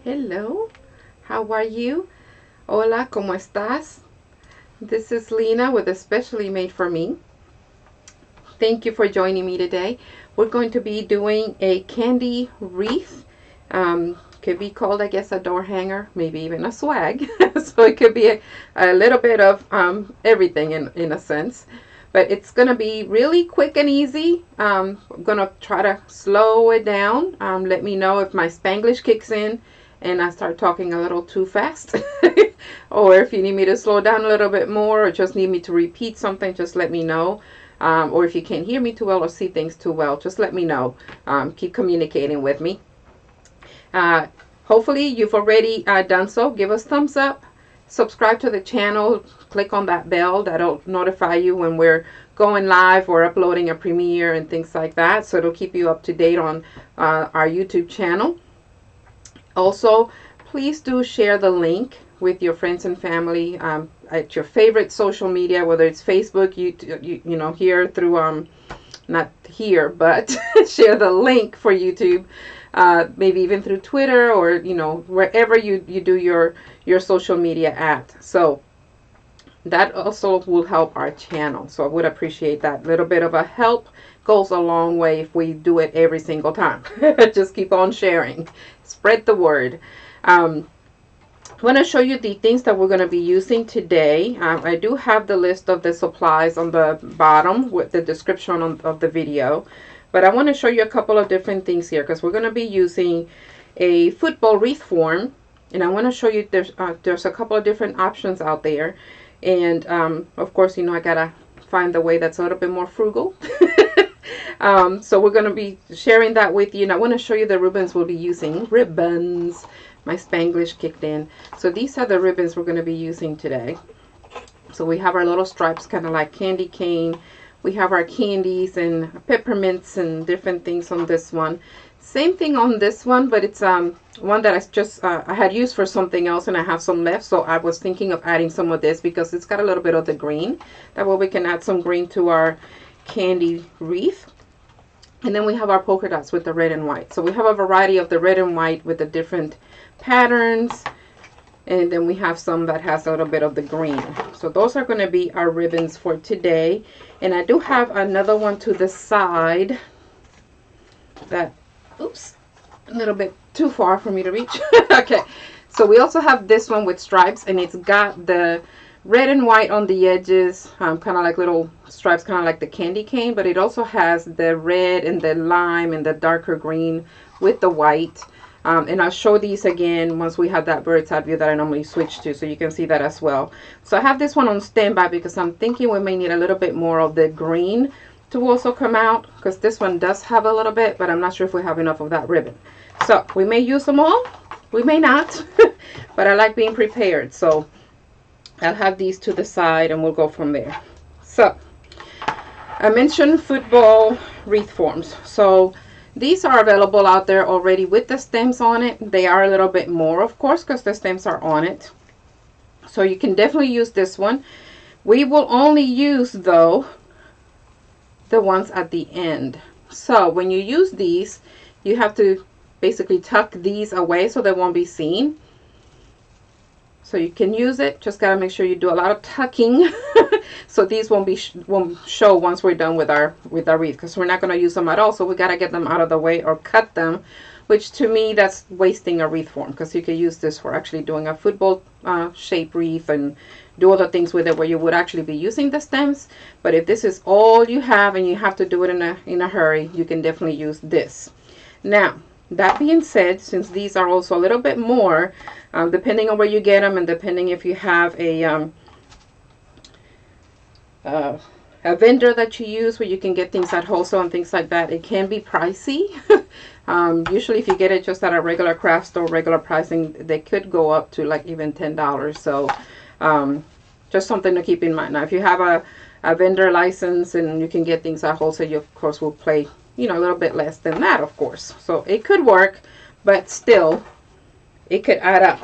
Hello, how are you? Hola, ¿cómo estás? This is Lena with Especially Made for Me. Thank you for joining me today. We're going to be doing a candy wreath. Could be called, I guess, a door hanger, maybe even a swag. So it could be a little bit of everything in a sense. But it's going to be really quick and easy. I'm going to try to slow it down. Let me know if my Spanglish kicks in and I start talking a little too fast. Or if you need me to slow down a little bit more or just need me to repeat something, just let me know. Or if you can't hear me too well or see things too well, just let me know. Keep communicating with me. Hopefully you've already done so. Give us thumbs up. Subscribe to the channel. Click on that bell. That'll notify you when we're going live or uploading a premiere and things like that. So it'll keep you up to date on our YouTube channel. Also, please do share the link with your friends and family at your favorite social media, whether it's Facebook, you know, here through not here, but share the link for YouTube, maybe even through Twitter or, you know, wherever you do your social media at. So that also will help our channel. So I would appreciate that. Little bit of a help goes a long way if we do it every single time. Just keep on sharing. Spread the word. I want to show you the things that we're going to be using today. I do have the list of the supplies on the bottom with the description of the video. But I want to show you a couple of different things here because we're going to be using a football wreath form. And I want to show you there's a couple of different options out there. And of course, you know, I got to find the way that's a little bit more frugal. So we're going to be sharing that with you. And I want to show you the ribbons we'll be using. Ribbons. My Spanglish kicked in. So these are the ribbons we're going to be using today. So we have our little stripes, kind of like candy cane. We have our candies and peppermints and different things on this one. Same thing on this one, but it's one that I had used for something else and I have some left. So I was thinking of adding some of this because it's got a little bit of the green. That way we can add some green to our candy wreath. And then we have our polka dots with the red and white. So we have a variety of the red and white with the different patterns. And then we have some that has a little bit of the green. So those are going to be our ribbons for today. And I do have another one to the side that, oops, a little bit too far for me to reach. Okay, so we also have this one with stripes, and it's got the red and white on the edges, kind of like little stripes, kind of like the candy cane, but it also has the red and the lime and the darker green with the white. And I'll show these again once we have that bird's eye view that I normally switch to, so you can see that as well. So I have this one on standby because I'm thinking we may need a little bit more of the green to also come out, because this one does have a little bit, but I'm not sure if we have enough of that ribbon. So we may use them all, we may not, but I like being prepared. So I'll have these to the side and we'll go from there. So I mentioned football wreath forms. So these are available out there already with the stems on it. They are a little bit more, of course, because the stems are on it. So you can definitely use this one. We will only use, though, the ones at the end. So when you use these, you have to basically tuck these away so they won't be seen. So you can use it, just gotta make sure you do a lot of tucking so these won't show once we're done with our wreath, because we're not gonna use them at all. So we gotta get them out of the way or cut them, which to me that's wasting a wreath form, because you could use this for actually doing a football shape wreath and do other things with it where you would actually be using the stems. But if this is all you have and you have to do it in a hurry, you can definitely use this. Now, that being said, since these are also a little bit more, depending on where you get them and depending if you have a vendor that you use where you can get things at wholesale and things like that, it can be pricey. Usually if you get it just at a regular craft store, regular pricing, they could go up to like even $10. So just something to keep in mind. Now if you have a vendor license and you can get things at wholesale, you of course will pay, you know, a little bit less than that, of course. So it could work, but still it could add up.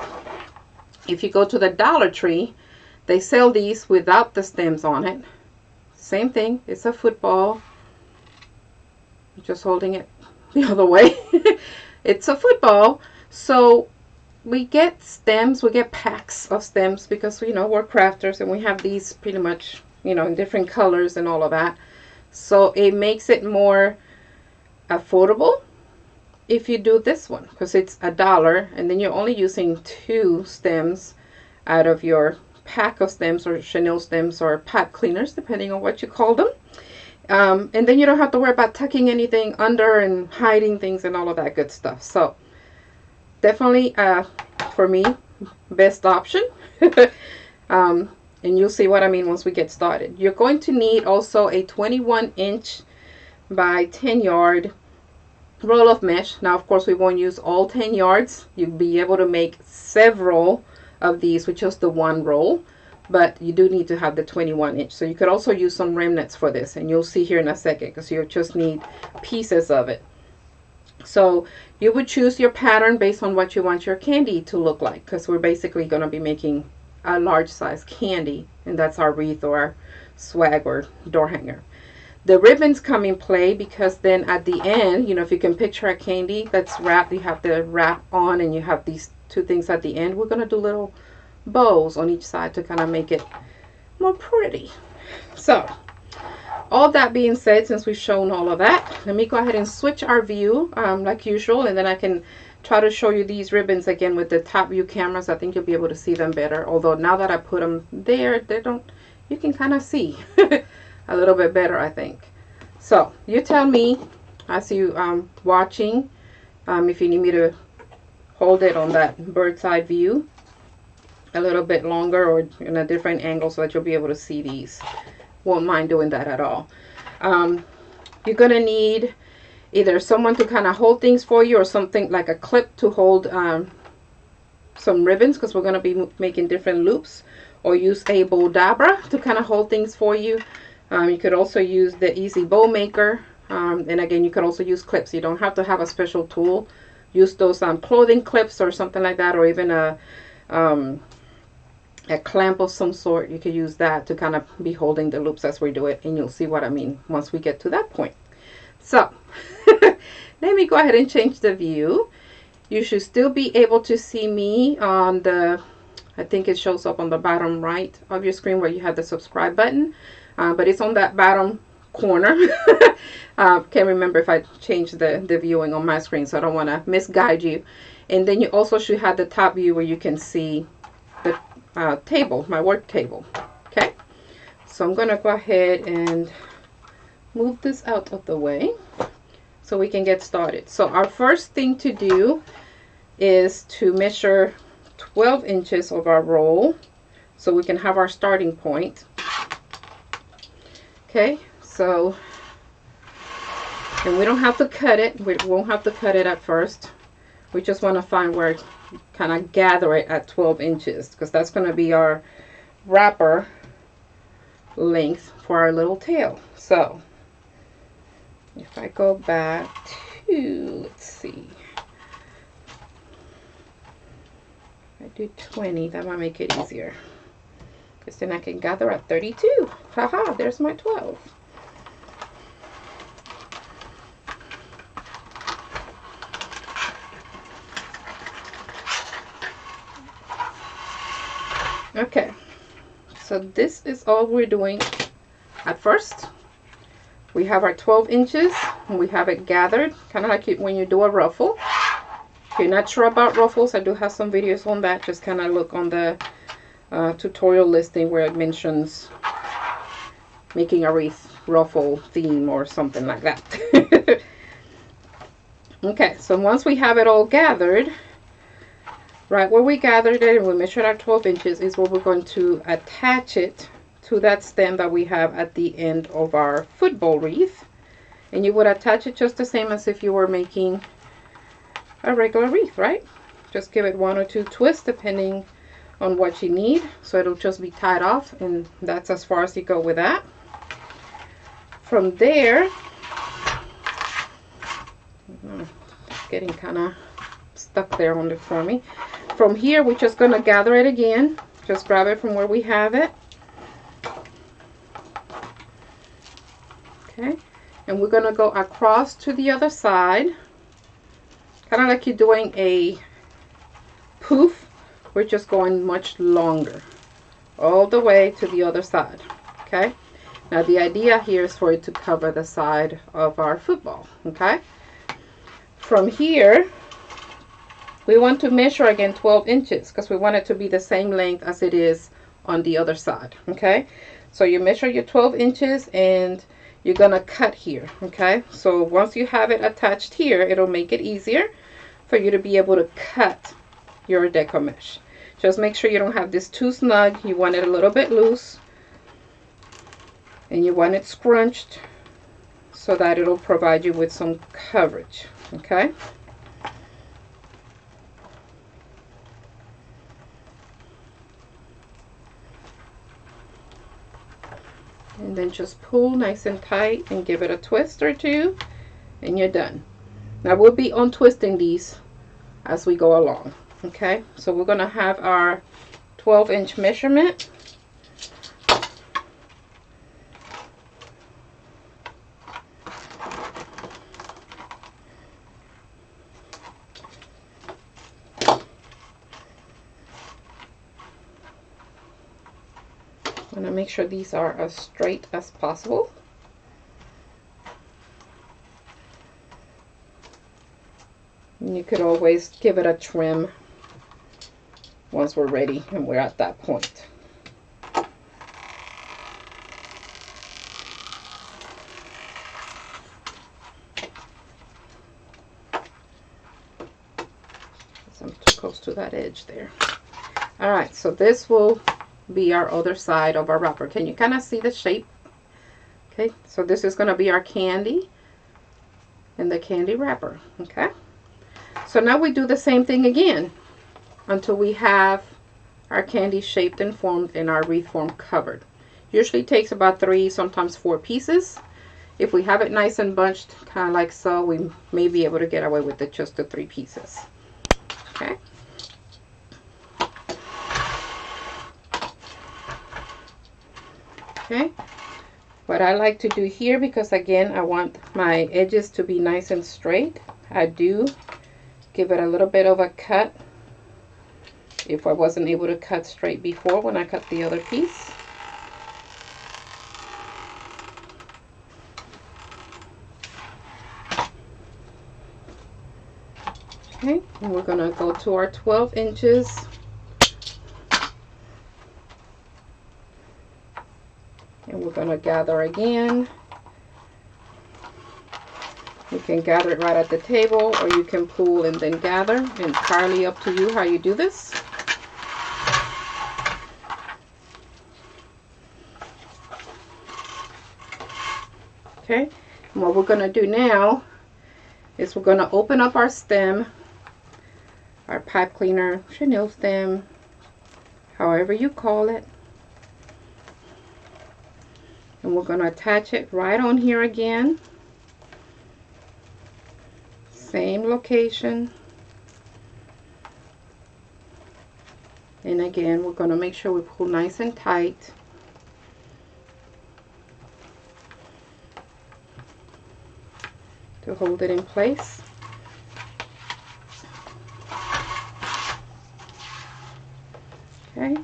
If you go to the Dollar Tree, they sell these without the stems on it. Same thing, it's a football. I'm just holding it the other way. It's a football. So we get stems, we get packs of stems because, you know, we're crafters and we have these pretty much, you know, in different colors and all of that. So it makes it more affordable if you do this one, because it's $1 and then you're only using 2 stems out of your pack of stems, or chenille stems, or pot cleaners, depending on what you call them. And then you don't have to worry about tucking anything under and hiding things and all of that good stuff. So definitely, for me, best option. And you'll see what I mean once we get started. You're going to need also a 21" by 10" roll of mesh. Now, of course, we won't use all 10 yards. You'll be able to make several of these with just the one roll, but you do need to have the 21". So you could also use some remnants for this, and you'll see here in a second, because you just need pieces of it. So you would choose your pattern based on what you want your candy to look like, because we're basically going to be making a large size candy, and that's our wreath or our swag or door hanger. The ribbons come in play because then at the end, you know, if you can picture a candy that's wrapped, you have the wrap on and you have these 2 things at the end. We're going to do little bows on each side to kind of make it more pretty. So all that being said, since we've shown all of that, let me go ahead and switch our view like usual, and then I can try to show you these ribbons again with the top view cameras. I think you'll be able to see them better, although now that I put them there, they don't, you can kind of see a little bit better, I think. So you tell me as you watching if you need me to hold it on that bird's eye view a little bit longer or in a different angle so that you'll be able to see these. Won't mind doing that at all. You're gonna need either someone to kind of hold things for you, or something like a clip to hold some ribbons, because we're going to be making different loops, or use a bow dabber to kind of hold things for you. You could also use the Easy Bow Maker, and again, you could also use clips. You don't have to have a special tool. Use those clothing clips or something like that, or even a clamp of some sort. You could use that to kind of be holding the loops as we do it, and you'll see what I mean once we get to that point. So let me go ahead and change the view. You should still be able to see me on the, I think it shows up on the bottom right of your screen where you have the subscribe button, but it's on that bottom corner. Can't remember if I changed the viewing on my screen, so I don't want to misguide you. And then you also should have the top view where you can see the table, my work table. Okay, so I'm going to go ahead and move this out of the way so we can get started. So our first thing to do is to measure 12 inches of our roll so we can have our starting point. Okay, so, and we don't have to cut it. We won't have to cut it at first. We just want to find where, kind of gather it at 12 inches, because that's going to be our wrapper length for our little tail. So if I go back to, let's see, if I do 20, that might make it easier, because then I can gather at 32. Haha, there's my 12. Okay, so this is all we're doing at first. We have our 12 inches and we have it gathered, kind of like when you do a ruffle. If you're not sure about ruffles, I do have some videos on that. Just kind of look on the tutorial listing where it mentions making a wreath ruffle theme or something like that. Okay, so once we have it all gathered, right where we gathered it and we measured our 12 inches is where we're going to attach it to that stem that we have at the end of our football wreath. And you would attach it just the same as if you were making a regular wreath, right? Just give it 1 or 2 twists depending on what you need, so it'll just be tied off, and that's as far as you go with that. From there, it's getting kind of stuck there on it for me. From here, we're just going to gather it again. Just grab it from where we have it. Okay, and we're going to go across to the other side, kind of like you're doing a poof, we're just going much longer all the way to the other side. Okay, now the idea here is for it to cover the side of our football. Okay, from here we want to measure again 12 inches because we want it to be the same length as it is on the other side. Okay, so you measure your 12 inches and you're gonna cut here. Okay, so once you have it attached here, it'll make it easier for you to be able to cut your deco mesh. Just make sure you don't have this too snug. You want it a little bit loose and you want it scrunched so that it'll provide you with some coverage. Okay, and then just pull nice and tight and give it a twist or two and you're done. Now we'll be untwisting these as we go along. Okay, so we're going to have our 12-inch measurement. I'm going to make sure these are as straight as possible. And you could always give it a trim once we're ready and we're at that point. I'm too close to that edge there. All right, so this will be our other side of our wrapper. Can you kind of see the shape? Okay, so this is going to be our candy and the candy wrapper. Okay, so now we do the same thing again until we have our candy shaped and formed and our wreath form covered. Usually takes about 3, sometimes 4 pieces. If we have it nice and bunched, kind of like so, we may be able to get away with it just the 3 pieces. Okay. Okay. What I like to do here, because again I want my edges to be nice and straight, I do give it a little bit of a cut if I wasn't able to cut straight before when I cut the other piece. Okay, and we're going to go to our 12 inches. And we're going to gather again. You can gather it right at the table, or you can pull and then gather. Entirely up to you how you do this. Okay, and what we're going to do now is we're going to open up our stem, our pipe cleaner, chenille stem, however you call it. And we're going to attach it right on here again. Same location. And again, we're going to make sure we pull nice and tight. To hold it in place. Okay.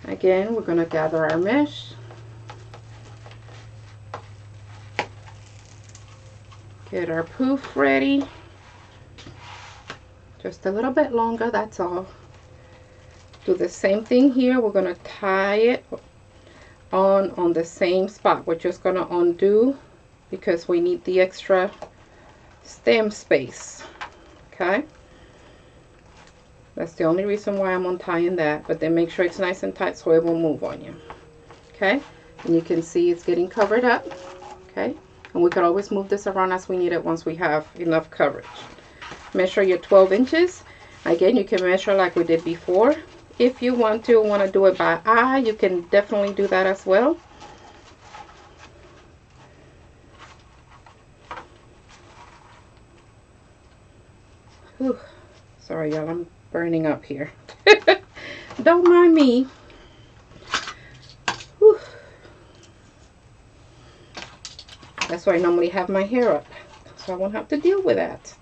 Again, we're going to gather our mesh. Get our poof ready. Just a little bit longer, that's all. Do the same thing here. We're going to tie it on the same spot. We're just going to undo because we need the extra stem space. Okay. That's the only reason why I'm untying that, but then make sure it's nice and tight so it won't move on you. Okay. And you can see it's getting covered up. Okay. And we could always move this around as we need it once we have enough coverage. Measure your 12 inches. Again, you can measure like we did before. If you want to do it by eye, you can definitely do that as well. Whew. Sorry, y'all, I'm burning up here. Don't mind me. Whew. That's why I normally have my hair up, so I won't have to deal with that.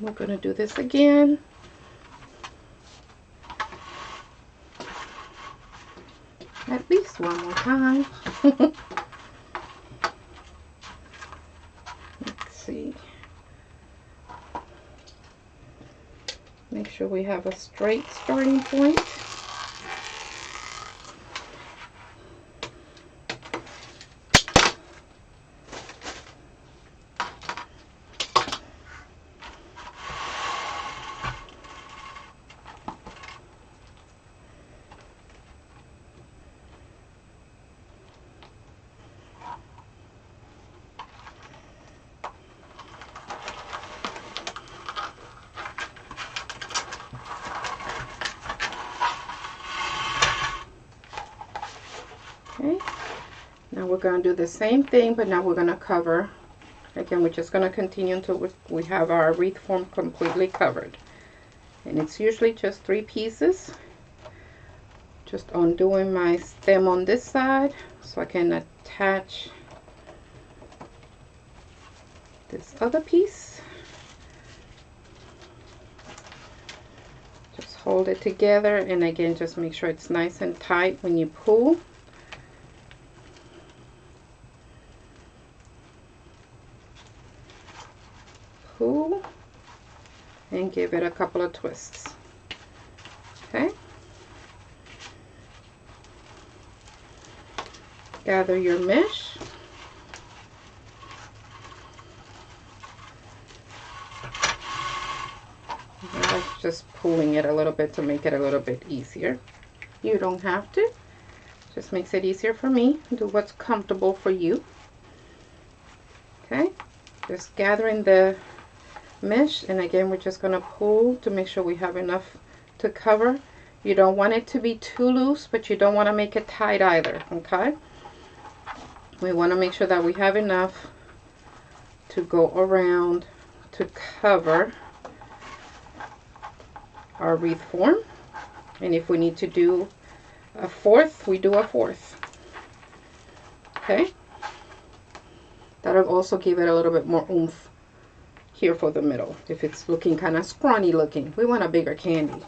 we're going to do this again. At least one more time. Let's see. Make sure we have a straight starting point. Okay, now we're going to do the same thing, but now we're going to cover. Again, we're just going to continue until we have our wreath form completely covered. And it's usually just 3 pieces. Just undoing my stem on this side so I can attach this other piece. Just hold it together, and again, just make sure it's nice and tight when you pull. Pull and give it a couple of twists. Okay, gather your mesh, I'm just pulling it a little bit to make it a little bit easier. You don't have to, just makes it easier for me. Do what's comfortable for you. Okay, just gathering the mesh, and again, we're just going to pull to make sure we have enough to cover. You don't want it to be too loose, but you don't want to make it tight either. Okay, we want to make sure that we have enough to go around to cover our wreath form. And if we need to do a 4th, we do a 4th. Okay, that'll also give it a little bit more oomph here for the middle. If it's looking kind of scrawny looking, we want a bigger candy.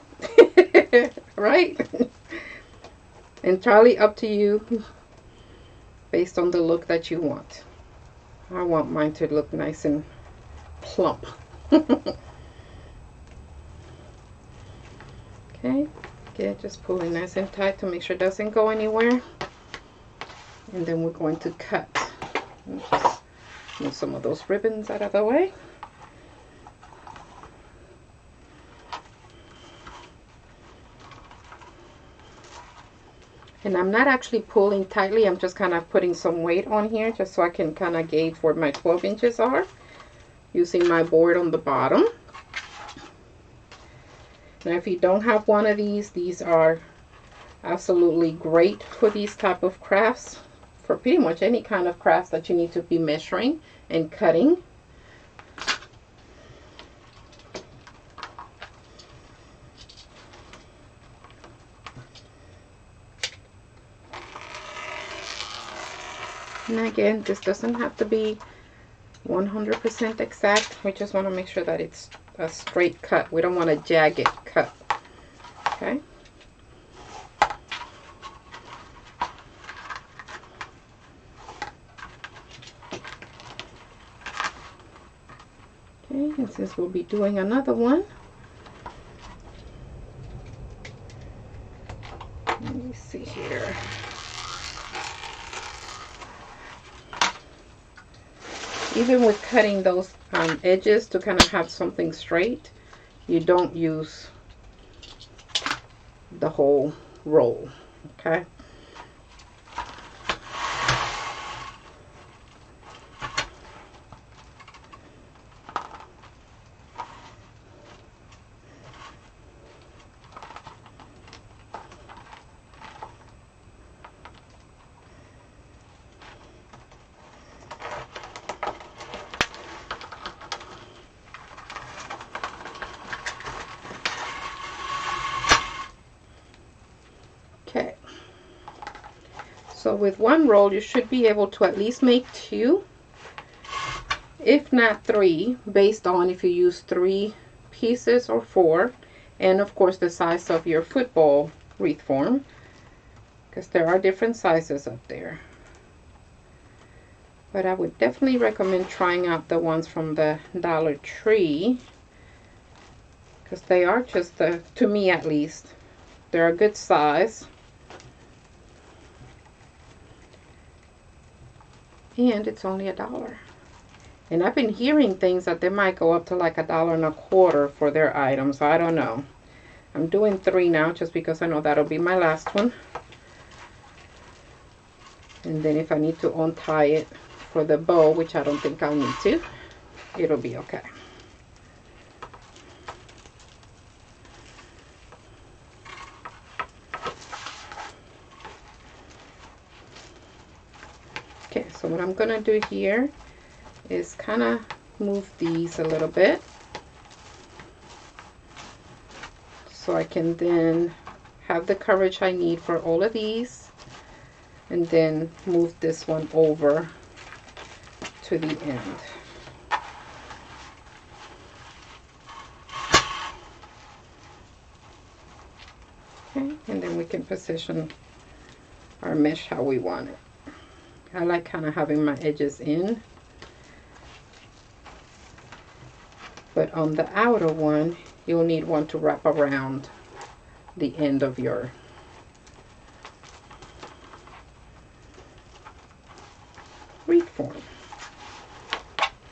Right? Entirely up to you based on the look that you want. I want mine to look nice and plump. Okay, again, just pulling nice and tight to make sure it doesn't go anywhere. And then we're going to cut. Just move some of those ribbons out of the way. And I'm not actually pulling tightly, I'm just kind of putting some weight on here just so I can kind of gauge where my 12 inches are using my board on the bottom. Now if you don't have one of these are absolutely great for these type of crafts, for pretty much any kind of crafts that you need to be measuring and cutting. And again, this doesn't have to be 100% exact. We just want to make sure that it's a straight cut. We don't want a jagged cut. Okay. Okay, and since we'll be doing another one, let me see here. Even with cutting those edges to kind of have something straight, you don't use the whole roll, okay? Okay, so with one roll you should be able to at least make 2, if not 3, based on if you use 3 pieces or 4, and of course the size of your football wreath form, because there are different sizes up there. But I would definitely recommend trying out the ones from the Dollar Tree, because they are just, to me at least, they're a good size. And it's only $1. And I've been hearing things that they might go up to like $1.25 for their items. I don't know. I'm doing 3 now just because I know that'll be my last one. And then if I need to untie it for the bow, which I don't think I'll need to, it'll be okay. Okay, so what I'm gonna do here is kind of move these a little bit so I can then have the coverage I need for all of these, and then move this one over to the end. Okay, and then we can position our mesh how we want it. I like kind of having my edges in, but on the outer one you'll need one to wrap around the end of your wreath form.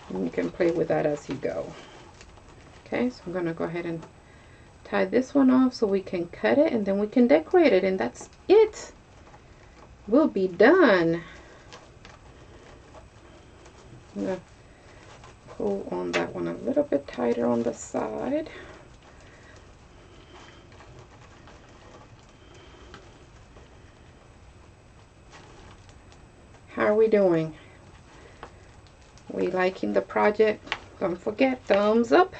And you can play with that as you go. Okay, so I'm going to go ahead and tie this one off so we can cut it, and then we can decorate it, and that's it. We'll be done. I'm going to pull on that one a little bit tighter on the side. How are we doing? We liking the project? Don't forget, thumbs up.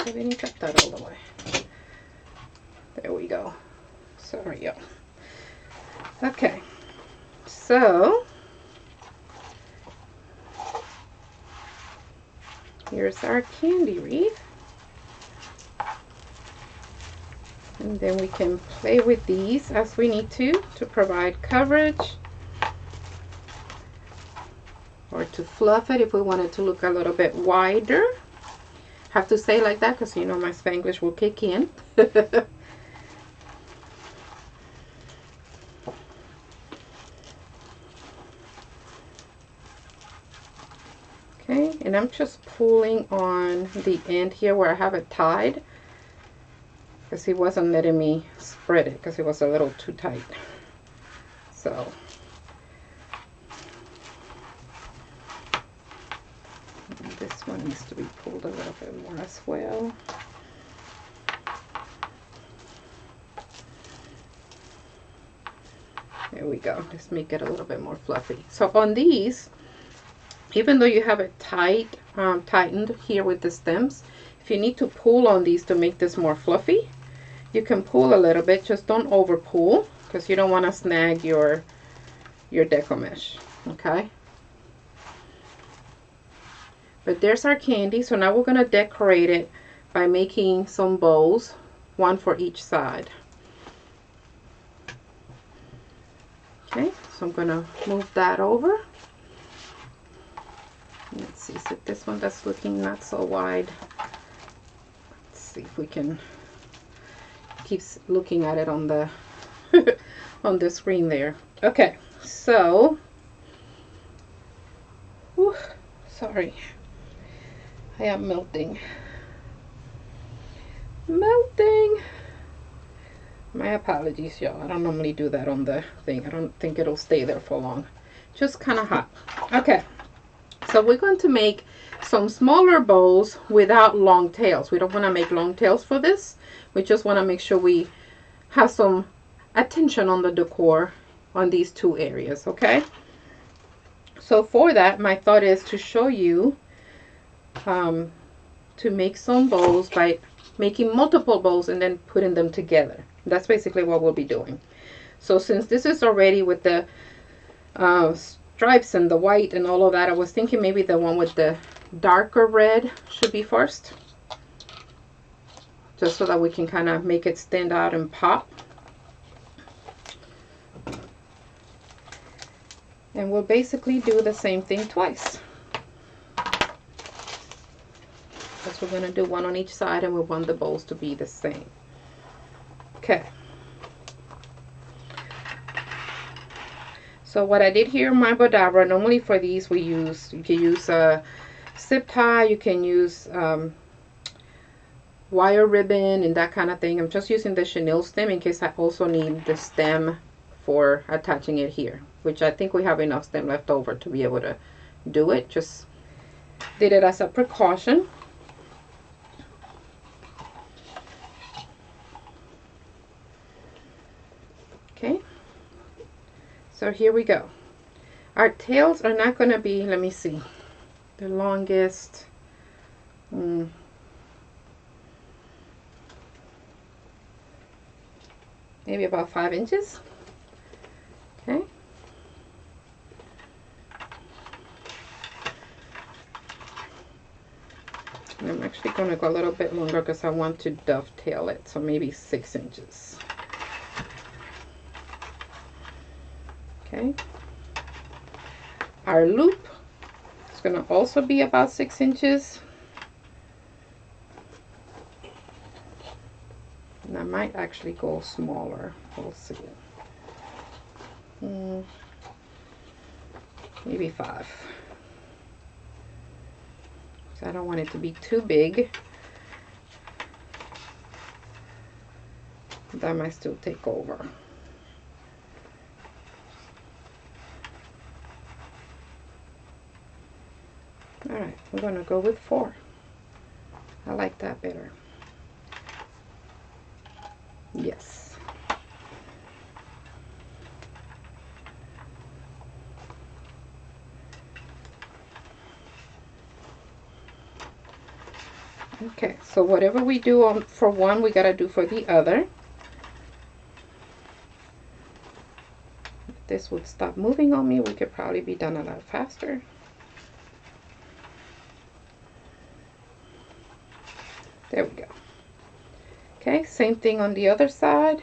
I didn't cut that all the way. There we go. Sorry, y'all. Okay, so here's our candy wreath. And then we can play with these as we need to provide coverage, or to fluff it if we want it to look a little bit wider. Have to say like that because you know my Spanglish will kick in. Okay, and I'm just pulling on the end here where I have it tied, because he wasn't letting me spread it because it was a little too tight. So this one needs to be pulled a little bit more as well. There we go. Let's make it a little bit more fluffy. So on these, even though you have it tight, tightened here with the stems, if you need to pull on these to make this more fluffy, you can pull a little bit. Just don't over pull because you don't want to snag your deco mesh. Okay. But there's our candy. So now we're going to decorate it by making some bows, one for each side. Okay, so I'm going to move that over. Let's see, is it this one that's looking not so wide? Let's see if we can keep looking at it on the on the screen there. Okay, so whew, sorry, I am melting. My apologies, y'all. I don't normally do that on the thing. I don't think it'll stay there for long. just kind of hot. Okay, so we're going to make some smaller bows without long tails. We don't want to make long tails for this. We just want to make sure we have some attention on the decor on these two areas, okay? So for that, my thought is to show you to make some bows by making multiple bows and then putting them together. That's basically what we'll be doing. So since this is already with the stripes and the white and all of that, I was thinking maybe the one with the darker red should be first, just so that we can kind of make it stand out and pop. And we'll basically do the same thing twice. Because we're going to do one on each side and we want the bows to be the same. Okay. So what I did here in my Bodabra, normally for these you can use a zip tie, you can use wire ribbon and that kind of thing. I'm just using the chenille stem in case I also need the stem for attaching it here, which I think we have enough stem left over to be able to do it. Just did it as a precaution. Okay, so here we go. Our tails are not going to be, let me see, the longest, maybe about 5 inches. Okay. And I'm actually going to go a little bit longer because I want to dovetail it, so maybe 6 inches. Okay. Our loop is going to also be about 6 inches. And I might actually go smaller. We'll see. Maybe 5. So I don't want it to be too big. That might still take over. Alright, we're going to go with 4. I like that better. Yes. Okay, so whatever we do for one, we got to do for the other. If this would stop moving on me, we could probably be done a lot faster. There we go. Okay, same thing on the other side.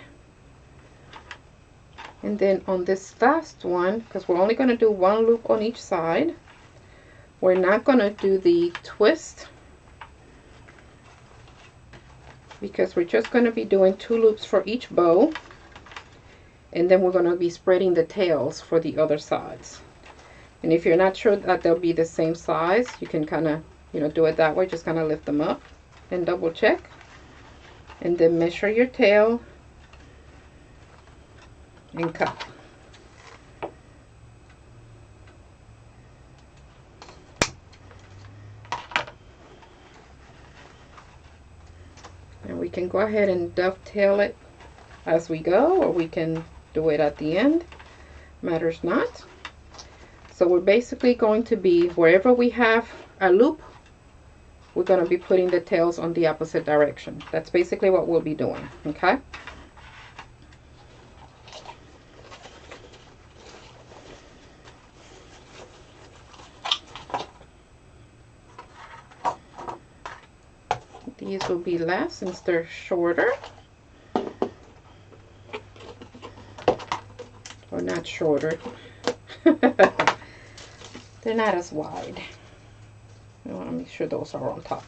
And then on this last one, because we're only going to do one loop on each side, we're not going to do the twist, because we're just going to be doing 2 loops for each bow, and then we're going to be spreading the tails for the other sides. And if you're not sure that they'll be the same size, you can kind of, do it that way. Just kind of lift them up and double check, and then measure your tail and cut. And we can go ahead and dovetail it as we go, or we can do it at the end. Matters not. So we're basically going to be, wherever we have a loop, we're going to be putting the tails on the opposite direction. That's basically what we'll be doing, okay? These will be less since they're shorter. Or not shorter. They're not as wide. I want to make sure those are on top.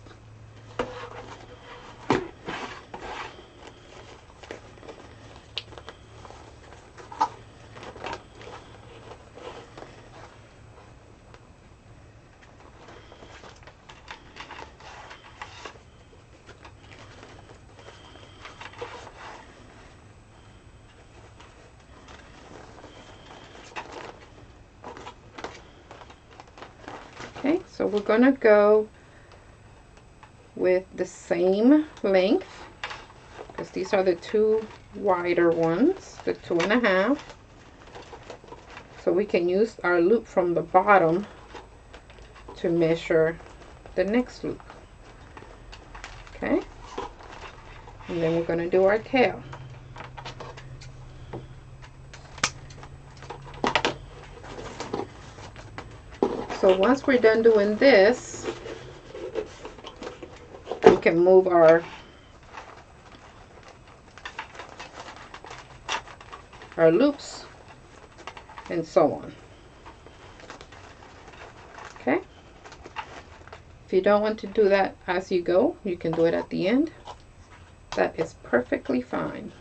So we're gonna go with the same length, because these are the two wider ones, the 2.5. So we can use our loop from the bottom to measure the next loop. Okay, and then we're going to do our tail. So once we're done doing this, we can move our loops and so on. Okay, if you don't want to do that as you go, you can do it at the end. That is perfectly fine.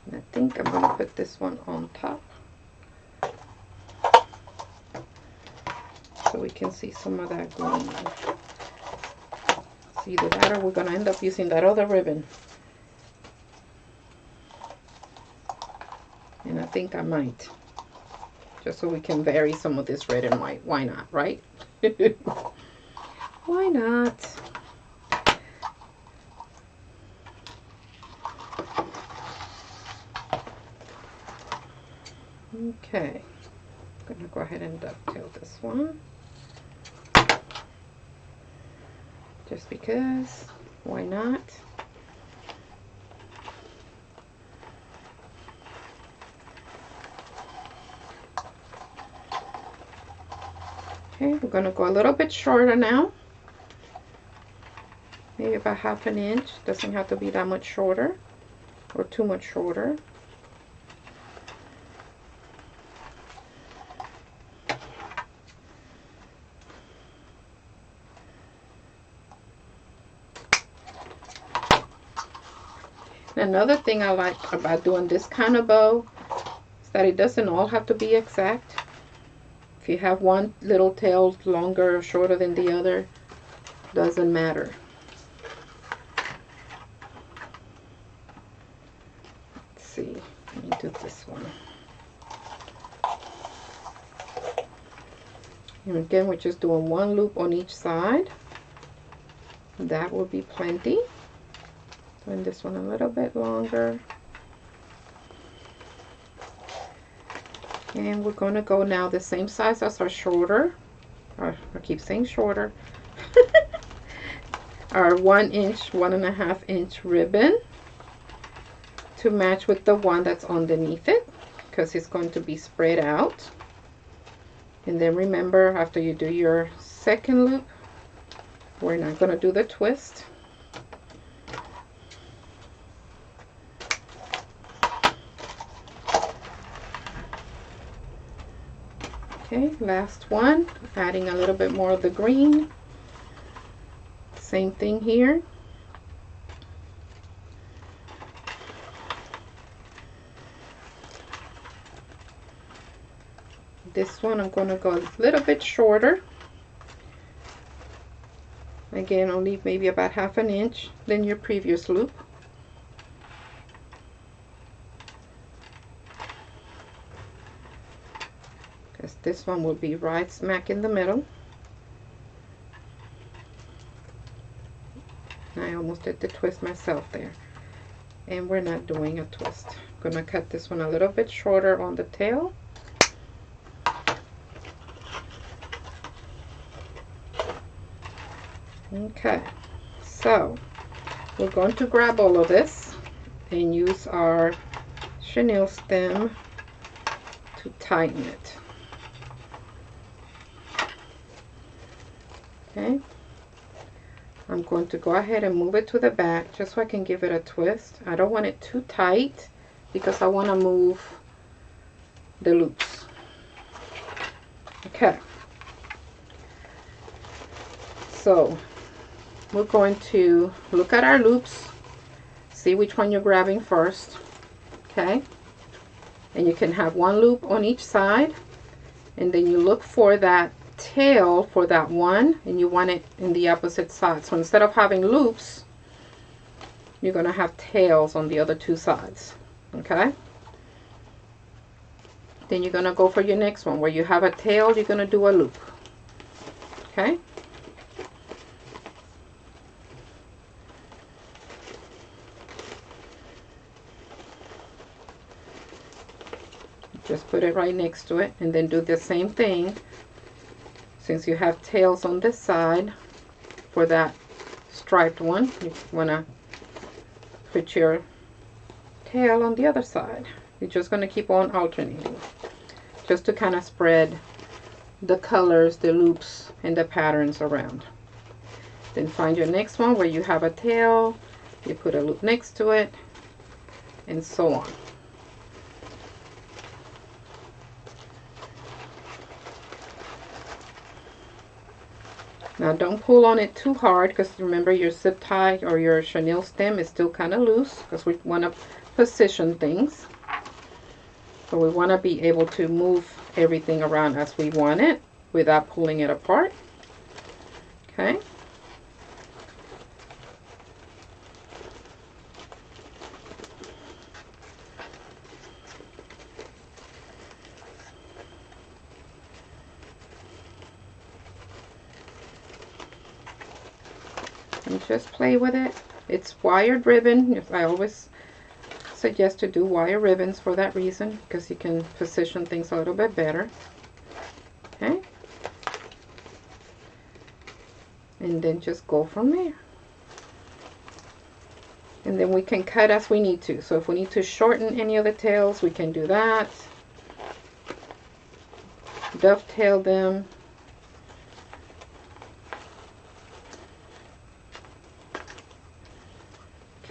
And I think I'm going to put this one on top so we can see some of that green. See, either that or we're going to end up using that other ribbon. And I think I might, just so we can vary some of this red and white. Why not, right? Why not? Okay, I'm gonna go ahead and dovetail this one, just because, why not? Okay, we're going to go a little bit shorter now, maybe about 1/2 inch. Doesn't have to be that much shorter or too much shorter. Another thing I like about doing this kind of bow is that it doesn't all have to be exact. If you have one little tail longer or shorter than the other, doesn't matter. Let's see, let me do this one. And again, we're just doing one loop on each side. That will be plenty. Doing this one a little bit longer. And we're going to go now the same size as our shorter, or I keep saying shorter, our 1 inch, 1.5 inch ribbon to match with the one that's underneath it, because it's going to be spread out. And then remember, after you do your second loop, we're not going to do the twist. Okay, last one, adding a little bit more of the green. Same thing here. This one I'm going to go a little bit shorter. Again, I'll leave maybe about 1/2 inch than your previous loop. Because this one will be right smack in the middle. I almost did the twist myself there. And we're not doing a twist. I'm going to cut this one a little bit shorter on the tail. Okay, so we're going to grab all of this and use our chenille stem to tighten it. Okay, I'm going to go ahead and move it to the back just so I can give it a twist. I don't want it too tight because I want to move the loops. Okay, so we're going to look at our loops, see which one you're grabbing first. Okay, and you can have one loop on each side, and then you look for that tail for that one, and you want it in the opposite side. So instead of having loops, you're going to have tails on the other two sides. Okay? Then you're going to go for your next one. Where you have a tail, you're going to do a loop. Okay? Just put it right next to it, and then do the same thing. Since you have tails on this side for that striped one, you want to put your tail on the other side. You're just going to keep on alternating, just to kind of spread the colors, the loops, and the patterns around. Then find your next one where you have a tail, you put a loop next to it, and so on. Now don't pull on it too hard, because remember your zip tie or your chenille stem is still kind of loose, because we want to position things. So we want to be able to move everything around as we want it without pulling it apart. Okay. And just play with it. It's wired ribbon. I always suggest to do wire ribbons for that reason, because you can position things a little bit better. Okay. And then just go from there. And then we can cut as we need to. So if we need to shorten any of the tails, we can do that. Dovetail them.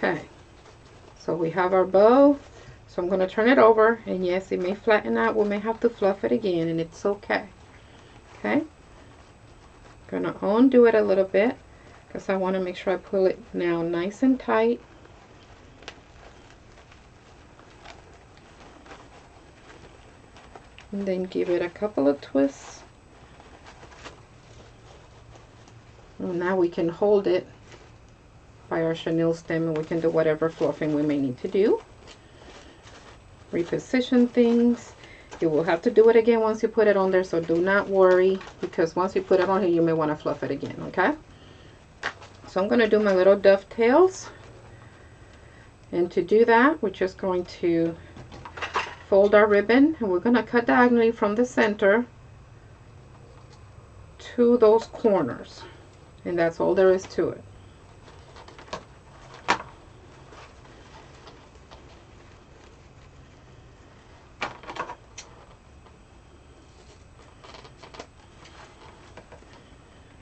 Okay, so we have our bow. So I'm going to turn it over, and yes, it may flatten out. We may have to fluff it again, and it's okay. Okay, going to undo it a little bit, because I want to make sure I pull it now nice and tight. And then give it a couple of twists. And now we can hold it by our chenille stem, and we can do whatever fluffing we may need to do. Reposition things. You will have to do it again once you put it on there, so do not worry, because once you put it on here, you may want to fluff it again. Okay, so I'm going to do my little dovetails, and to do that, we're just going to fold our ribbon, and we're going to cut diagonally from the center to those corners, and that's all there is to it.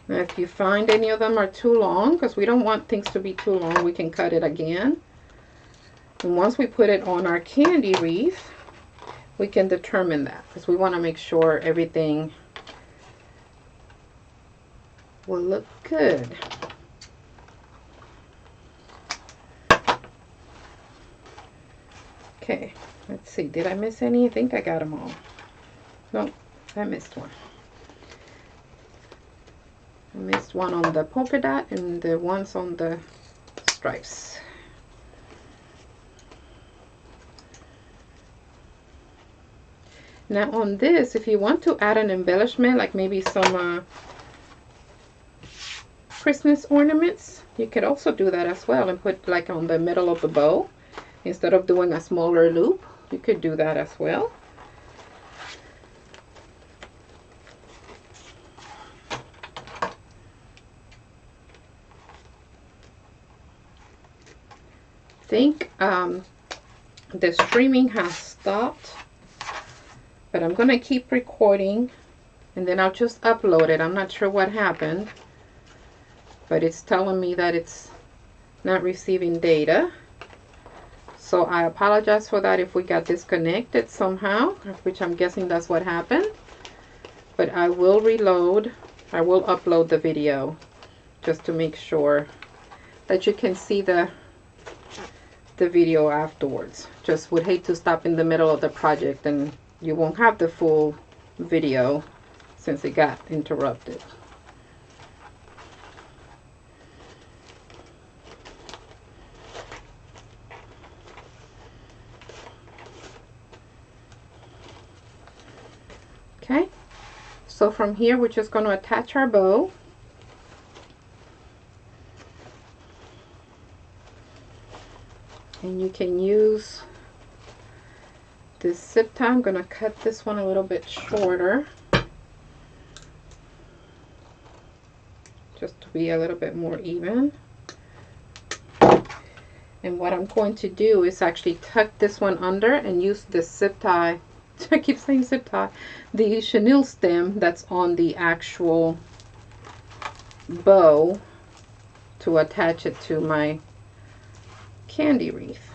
Now if you find any of them are too long, because we don't want things to be too long, we can cut it again. And once we put it on our candy wreath, we can determine that, because we want to make sure everything will look good. Okay, let's see, did I miss any? I think I got them all. No, I missed one. I missed one on the polka dot and the ones on the stripes. Now on this, if you want to add an embellishment, like maybe some Christmas ornaments, you could also do that as well, and put like on the middle of the bow. Instead of doing a smaller loop, you could do that as well. I think the streaming has stopped, but I'm going to keep recording, and then I'll just upload it. I'm not sure what happened, but it's telling me that it's not receiving data. So I apologize for that if we got disconnected somehow, which I'm guessing that's what happened. But I will reload, I will upload the video just to make sure that you can see the video afterwards. Just would hate to stop in the middle of the project and you won't have the full video since it got interrupted. Okay, so from here we're just going to attach our bow. And you can use this zip tie. I'm going to cut this one a little bit shorter, just to be a little bit more even. And what I'm going to do is actually tuck this one under and use this zip tie. I keep saying zip tie. The chenille stem that's on the actual bow to attach it to my candy wreath.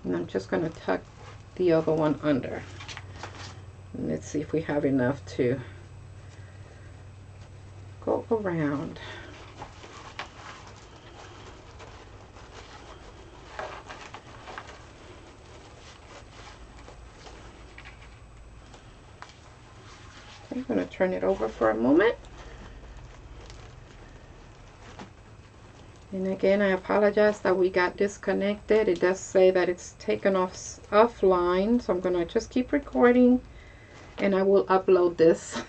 And I'm just going to tuck the other one under. And let's see if we have enough to go around. I'm going to turn it over for a moment. And again, I apologize that we got disconnected. It does say that it's taken offline, so I'm going to just keep recording and I will upload this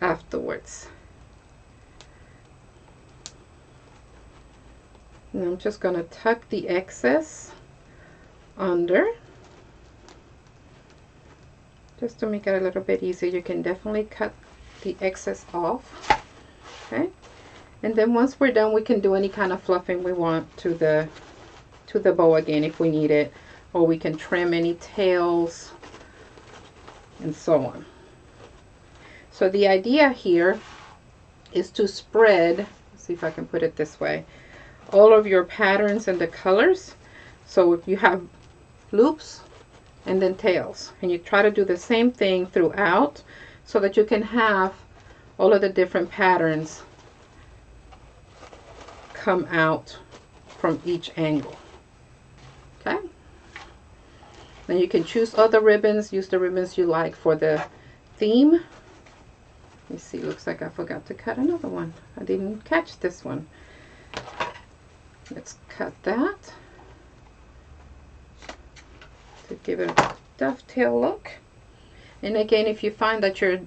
afterwards. And I'm just going to tuck the excess under, just to make it a little bit easier. You can definitely cut the excess off. Okay, and then once we're done, we can do any kind of fluffing we want to the bow again if we need it, or we can trim any tails and so on. So the idea here is to spread, let's see if I can put it this way, all of your patterns and the colors. So if you have loops and then tails, and you try to do the same thing throughout so that you can have all of the different patterns come out from each angle. Okay, then you can choose other ribbons, use the ribbons you like for the theme. Let me see, looks like I forgot to cut another one. I didn't catch this one. Let's cut that to give it a dovetail look. And again, if you find that your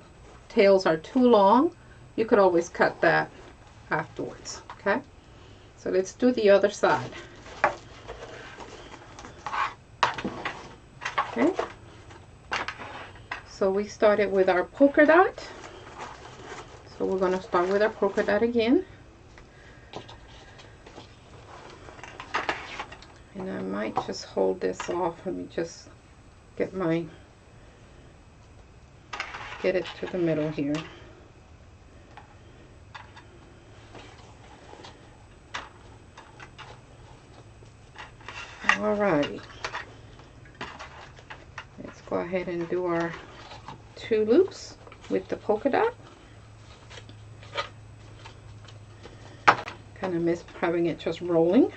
tails are too long, you could always cut that afterwards. Okay, so let's do the other side. Okay, so we started with our polka dot, so we're going to start with our polka dot again. And I might just hold this off. Let me just get it to the middle here. Alrighty. Let's go ahead and do our 2 loops with the polka dot. Kind of miss having it just rolling.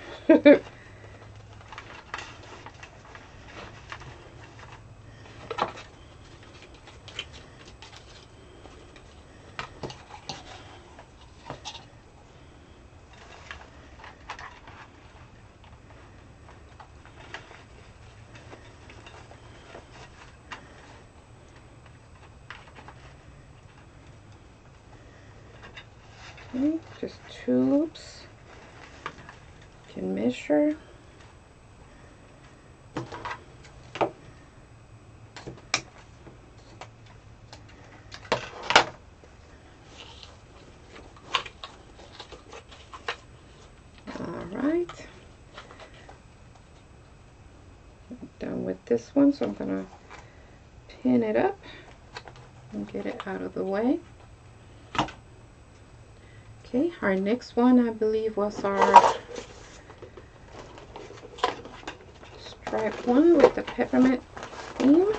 Okay, just 2 loops. You can measure. Alright. I'm done with this one, so I'm going to pin it up and get it out of the way. Okay, our next one, I believe, was our stripe one with the peppermint theme.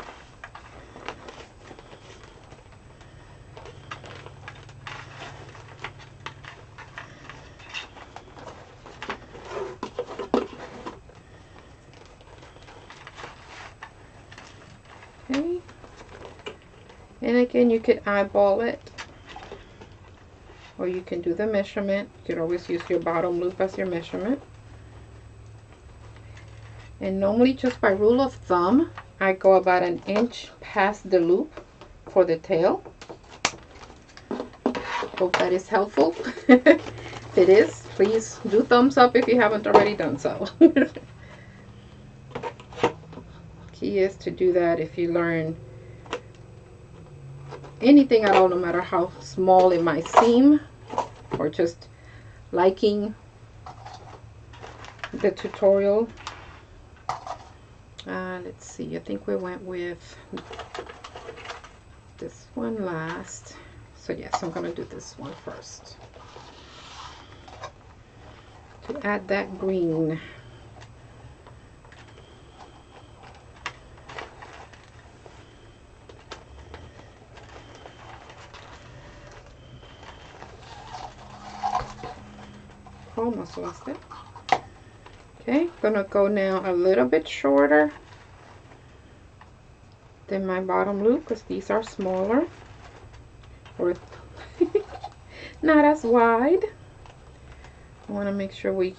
Okay, and again, you could eyeball it, or you can do the measurement. You could always use your bottom loop as your measurement. And normally, just by rule of thumb, I go about 1 inch past the loop for the tail. Hope that is helpful. If it is, please do thumbs up if you haven't already done so. Key is to do that if you learn anything at all, no matter how small it might seem, or just liking the tutorial. Let's see, I think we went with this one last. So yes, I'm going to do this one first to add that green. Almost lost it. Okay, gonna go now a little bit shorter than my bottom loop because these are smaller, or not as wide. I want to make sure we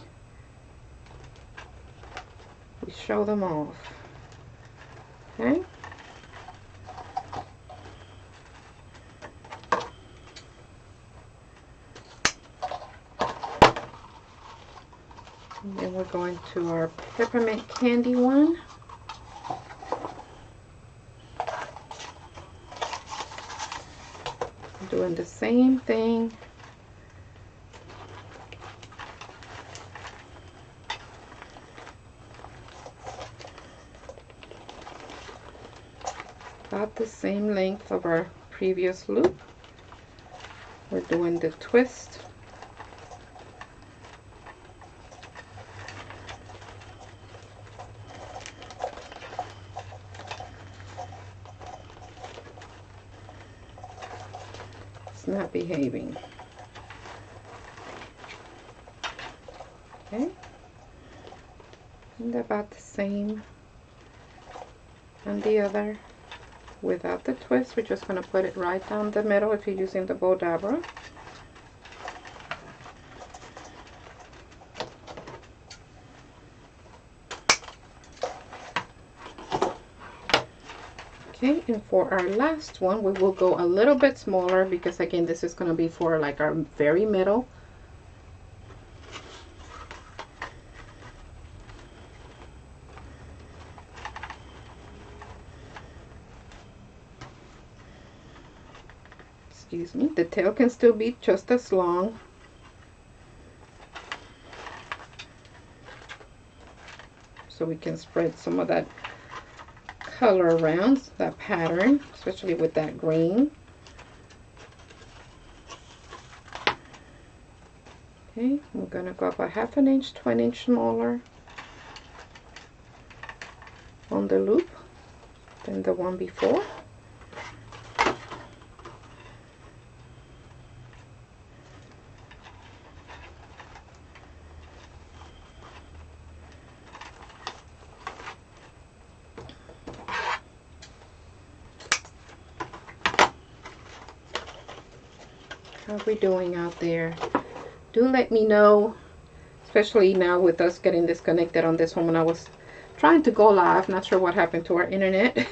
show them off. Okay. And then we're going to our peppermint candy one. Doing the same thing. About the same length of our previous loop. We're doing the twist. Not behaving. Okay, and about the same on the other. Without the twist, we're just going to put it right down the middle if you're using the bow dabber. Okay, and for our last one, we will go a little bit smaller because again, this is going to be for like our very middle. Excuse me, the tail can still be just as long. So we can spread some of that color around, that pattern, especially with that green. Okay, we're going to go up a 1/2 inch to 1 inch smaller on the loop than the one before. How are we doing out there? Do let me know, especially now with us getting disconnected on this one. When I was trying to go live, not sure what happened to our internet,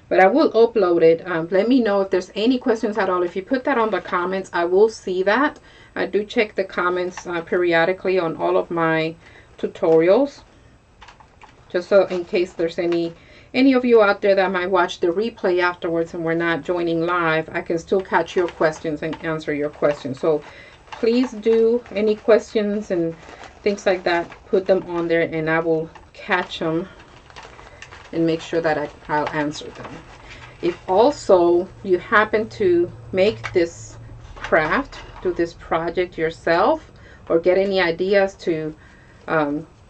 but I will upload it. Let me know if there's any questions at all. If you put that on the comments, I will see that. I do check the comments periodically on all of my tutorials, just so in case there's any of you out there that might watch the replay afterwards and we're not joining live, I can still catch your questions and answer your questions. So please do, any questions and things like that, put them on there and I will catch them and make sure that I'll answer them. If also you happen to make this craft, do this project yourself, or get any ideas to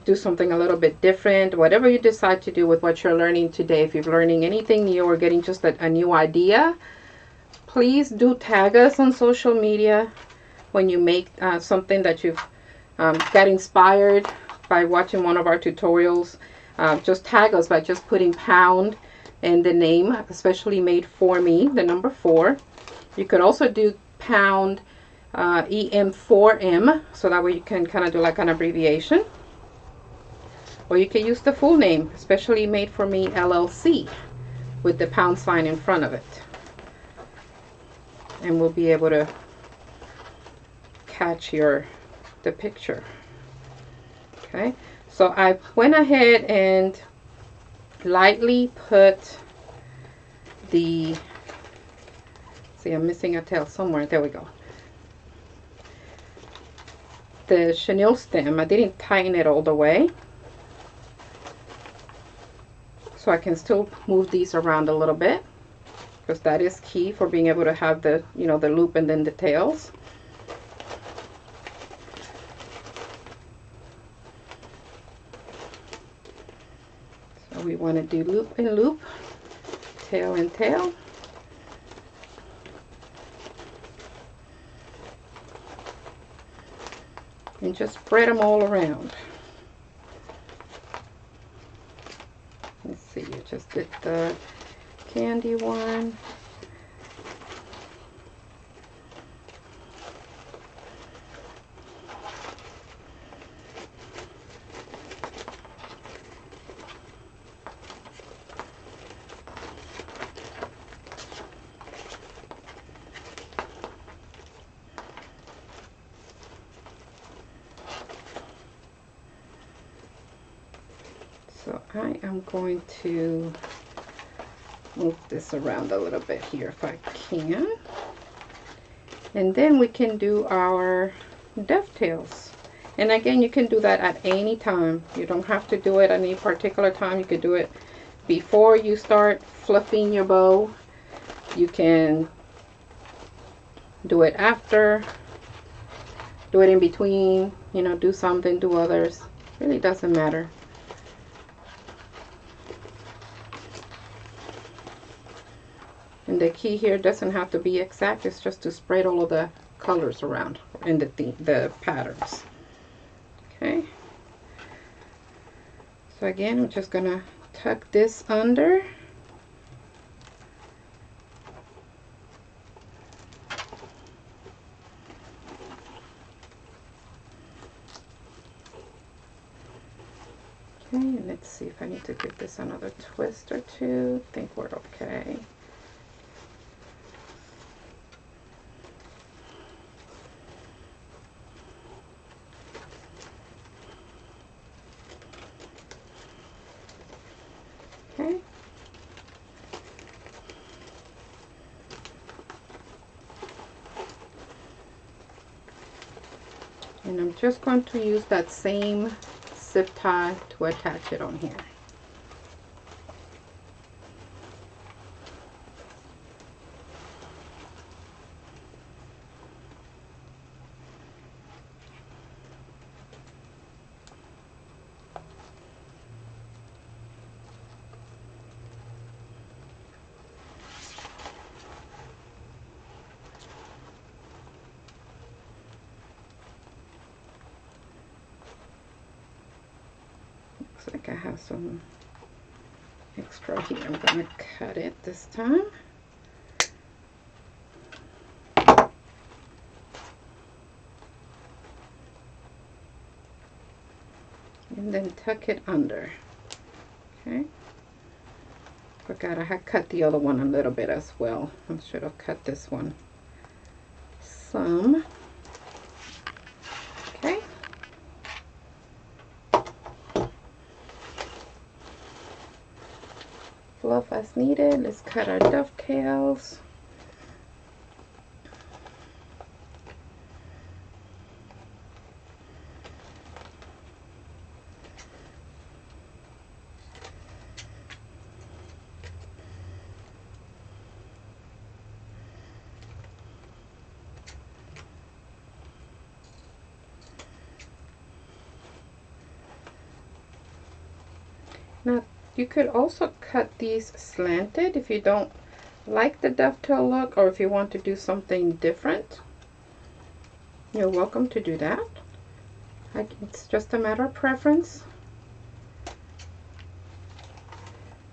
do something a little bit different, whatever you decide to do with what you're learning today, if you're learning anything new or getting just a new idea, please do tag us on social media when you make something that you've got inspired by watching one of our tutorials. Just tag us by just putting pound and the name, especially made for me, the number 4. You could also do pound EM4M, so that way you can kind of do like an abbreviation. or you can use the full name, Especially Made for Me LLC, with the pound sign in front of it, and we'll be able to catch the picture. Okay, so I went ahead and lightly put the, see, I'm missing a tail somewhere. There we go. The chenille stem, I didn't tighten it all the way, so I can still move these around a little bit, because that is key for being able to have the, you know, the loop and then the tails. So we want to do loop and loop, tail and tail. And just spread them all around. Let's see, you just did the candy one. So I am going to move this around a little bit here if I can. And then we can do our dovetails. And again, you can do that at any time. You don't have to do it at any particular time. You could do it before you start fluffing your bow. You can do it after, do it in between, you know, do something, do others. Really doesn't matter. And the key here doesn't have to be exact, it's just to spread all of the colors around in the patterns. Okay. So again, I'm just gonna tuck this under. Okay, and let's see if I need to give this another twist or two. I think we're okay. And I'm just going to use that same zip tie to attach it on here. Looks like I have some extra here. I'm going to cut it this time. And then tuck it under. Okay. Forgot I had cut the other one a little bit as well. I should have cut this one some. Okay. Fluff as needed. Let's cut our dovetails. Now, you could also cut these slanted if you don't like the dovetail look, or if you want to do something different. You're welcome to do that. It's just a matter of preference.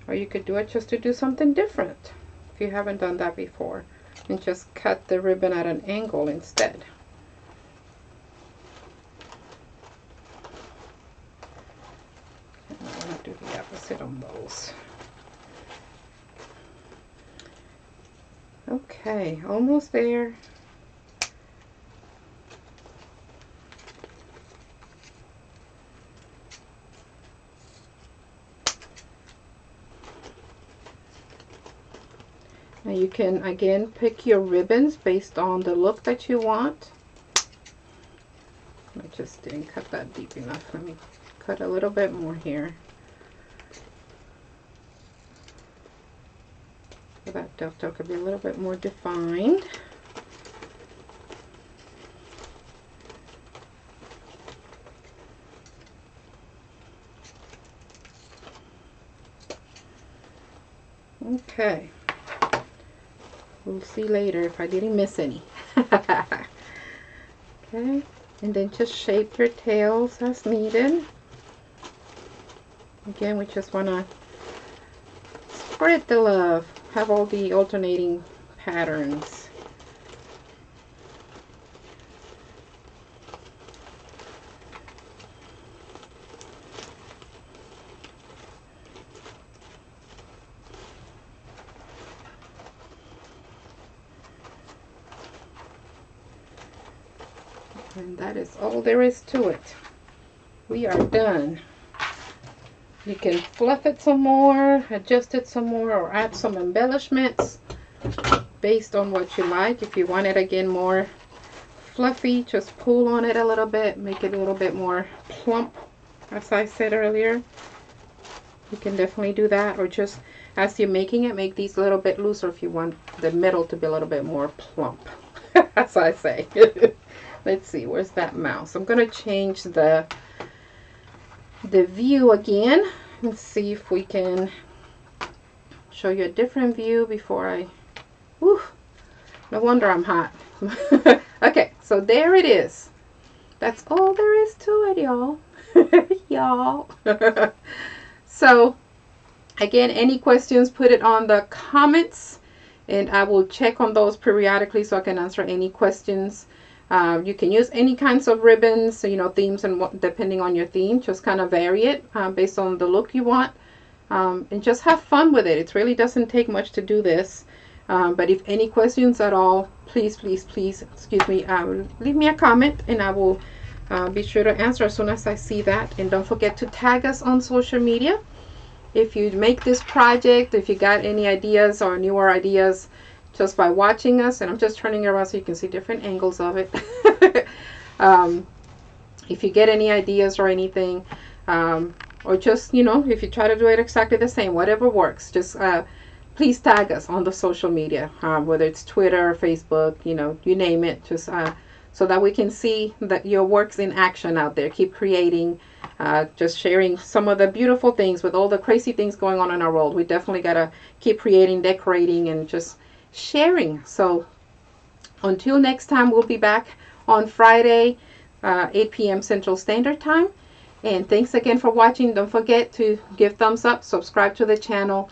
Or you could do it just to do something different if you haven't done that before, and just cut the ribbon at an angle instead. do the opposite on those. Okay, almost there. Now you can again pick your ribbons based on the look that you want. I just didn't cut that deep enough. Let me cut a little bit more here. So that dovetail could be a little bit more defined. Okay. We'll see later if I didn't miss any. Okay. And then just shape your tails as needed. Again, we just want to spread the love. Have all the alternating patterns. And that is all there is to it. We are done. You can fluff it some more, adjust it some more, or add some embellishments based on what you like. If you want it again more fluffy, just pull on it a little bit, make it a little bit more plump, as I said earlier. You can definitely do that, or just as you're making it, make these a little bit looser if you want the middle to be a little bit more plump, as I say. Let's see, where's that mouse? I'm going to change the view again. Let's see if we can show you a different view before I... Whew, no wonder I'm hot. Okay, so there it is. That's all there is to it, y'all. Y'all. So, again, any questions, put it on the comments, and I will check on those periodically so I can answer any questions. You can use any kinds of ribbons, you know, themes, and what, depending on your theme, just kind of vary it based on the look you want, and just have fun with it. It really doesn't take much to do this, but if any questions at all, please, excuse me, leave me a comment, and I will be sure to answer as soon as I see that. And don't forget to tag us on social media. If you make this project, if you got any ideas or newer ideas, just by watching us, and I'm just turning it around so you can see different angles of it. If you get any ideas or anything, or just, you know, if you try to do it exactly the same, whatever works, just please tag us on the social media, whether it's Twitter, Facebook, you know, you name it, just so that we can see that your work's in action out there. Keep creating, just sharing some of the beautiful things with all the crazy things going on in our world. We definitely got to keep creating, decorating, and just sharing. So until next time, we'll be back on Friday, 8 p.m. Central Standard Time. And thanks again for watching. Don't forget to give thumbs up, subscribe to the channel,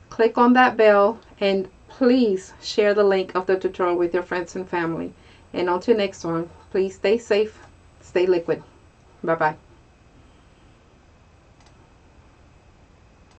click on that bell, and please share the link of the tutorial with your friends and family. And until next one, please stay safe, stay liquid. Bye-bye.